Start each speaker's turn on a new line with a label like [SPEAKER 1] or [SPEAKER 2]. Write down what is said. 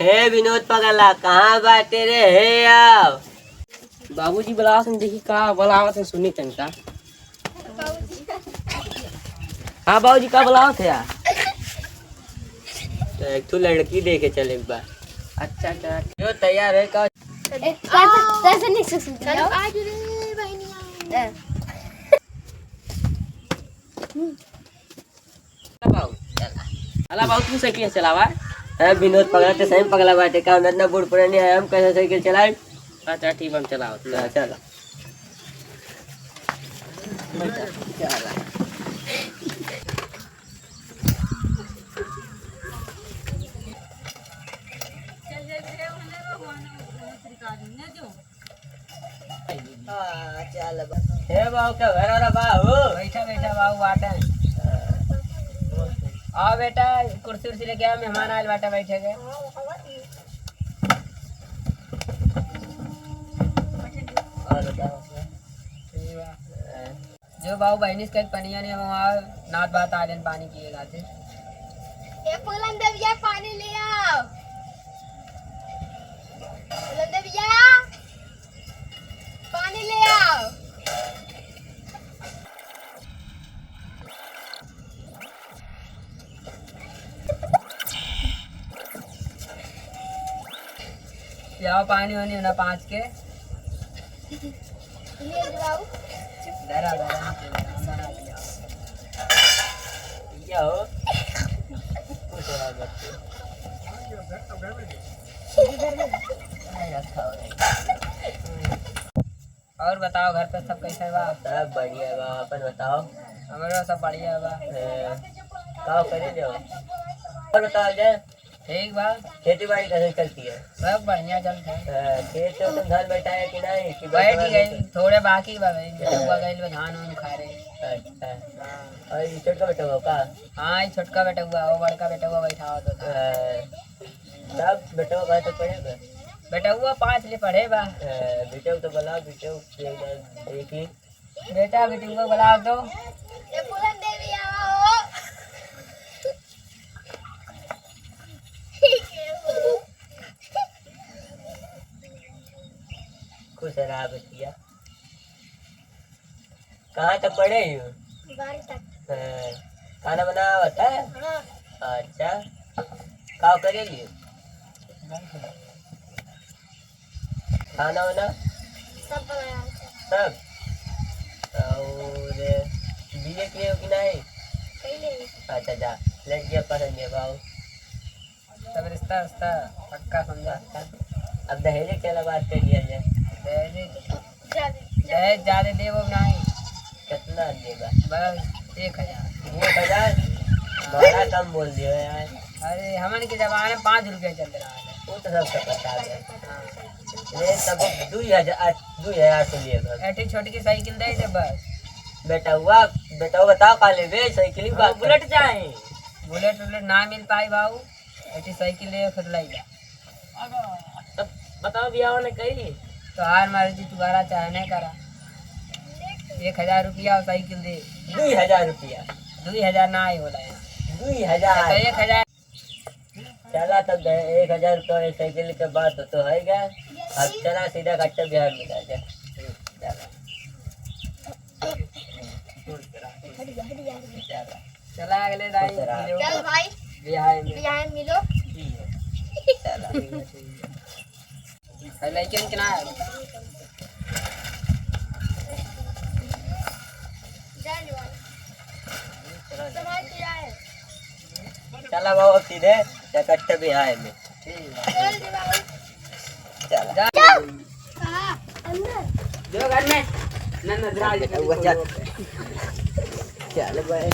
[SPEAKER 1] हे विनोद पगला कहाँ बाटे रे हे आओ।
[SPEAKER 2] बाबूजी बुलावत हैं, देखी का बुलावत हैं, सुनी तनका। हाँ बाबूजी का बुलावत है यार।
[SPEAKER 1] तो एक तो लड़की देखे चले एक बार।
[SPEAKER 2] अच्छा अच्छा
[SPEAKER 1] जो तैयार है का
[SPEAKER 3] चलो आज रे बहनिया।
[SPEAKER 2] अला बाबू तू साइकिल चलावा।
[SPEAKER 1] है विनोद पगला तो सही पगला बाटे का हम इतना बूढ़ पुरानी है हम कैसे साइकिल चलाए।
[SPEAKER 2] अच्छा ठीक हम चलाओ।
[SPEAKER 1] चलो हे बाबू का घर वाला बाबू
[SPEAKER 2] बैठा बैठा बाबू बाटा आओ बेटा कुर्सी उर्सी लेके आओ, मेहमान आए बाटा बैठे गए।
[SPEAKER 1] और बताओ
[SPEAKER 2] जो बाबू बहनी से पनिया ने वहाँ नात बात आ पानी पिएगा थे।
[SPEAKER 3] ये फूलन देविया पानी ले आओ। फूलन देविया पानी ले आओ।
[SPEAKER 2] पियाओ पानी वानी ना 5 के
[SPEAKER 3] ले जाओ।
[SPEAKER 2] दरा दरा बना लिया।
[SPEAKER 1] ये हो कुछ और बच्चे
[SPEAKER 2] और बताओ घर पे सब कैसे बा?
[SPEAKER 1] सब बढ़िया बा अपन बताओ।
[SPEAKER 2] हमारा सब बढ़िया बा।
[SPEAKER 1] का करे जो और बताओ जाए
[SPEAKER 2] ठीक बा,
[SPEAKER 1] खेती बाड़ी कैसे चलती है।
[SPEAKER 2] सब बढ़िया चलता है।
[SPEAKER 1] खेत से तुम धान बैठा है कि नहीं कि
[SPEAKER 2] बैठ गई थोड़े बाकी बा गई बेटा गई धान वान खा रहे।
[SPEAKER 1] अच्छा और ये छोटका बेटा हो का।
[SPEAKER 2] हाँ ये छोटका बेटा हुआ वो बड़का बेटा हुआ बैठा हुआ तो था।
[SPEAKER 1] सब बेटा का तो पड़ेगा
[SPEAKER 2] बेटा हुआ 5 ले पढ़े बा।
[SPEAKER 1] बेटे तो बोला बेटे एक ही
[SPEAKER 2] बेटा बेटी को बुला दो।
[SPEAKER 3] ये फूलन देवी आओ। ठीक है वो।
[SPEAKER 1] खुश रहा बच्चिया। कहाँ तक पढ़े हो।
[SPEAKER 3] 12 तक।
[SPEAKER 1] खाना बना होता है।
[SPEAKER 3] हाँ
[SPEAKER 1] अच्छा का करेगी खाना वाना
[SPEAKER 3] सब बनाया
[SPEAKER 1] सब। और बीए किए हो कि नहीं।
[SPEAKER 3] पहले
[SPEAKER 1] अच्छा जा लड़कियाँ पसंद है बाबू।
[SPEAKER 2] सब रिश्ता रिश्ता पक्का समझा।
[SPEAKER 1] अब दहेज के बात कर लिया जाए।
[SPEAKER 2] दहेज ज्यादा दे वो नहीं
[SPEAKER 1] कितना देगा
[SPEAKER 2] बस 1000।
[SPEAKER 1] 1000 बड़ा कम बोल दियो यार।
[SPEAKER 2] अरे हमन के जमाने में 5 रुपया चल रहा है।
[SPEAKER 1] वो तो सबका पता है। ले तब 2000 से लिए
[SPEAKER 2] ऐठी छोटी की साइकिल दे दे बस।
[SPEAKER 1] बेटा बताओ का लेबे साइकिल का बुलेट चाहे।
[SPEAKER 2] बुलेट उलेट ना मिल पाई बाबू, ऐठी साइकिल ले फिर लाई जा।
[SPEAKER 1] तब बताओ भैया ने कही
[SPEAKER 2] तो हार मर्जी तुम्हारा चाहने करा। 1000 रुपया और साइकिल दे।
[SPEAKER 1] 2000 रुपया
[SPEAKER 2] 2000 ना ही होला है
[SPEAKER 1] 2000
[SPEAKER 2] तो 1000।
[SPEAKER 1] चला तब 1000 रुपया साइकिल के बाद तो है गया। अब चला सीधा कच्चा बिहार में जाए।
[SPEAKER 2] चला अगले दाई
[SPEAKER 3] चल भाई
[SPEAKER 2] बिहार में
[SPEAKER 3] यहाँ मिलो।
[SPEAKER 2] लेकिन कितना है
[SPEAKER 1] चला बाबू सीधे कच्चा बिहार में।
[SPEAKER 3] चल दिवाली।
[SPEAKER 1] चला
[SPEAKER 3] कहाँ अंदर।
[SPEAKER 2] जो घर में नन्ना
[SPEAKER 1] चल भाई।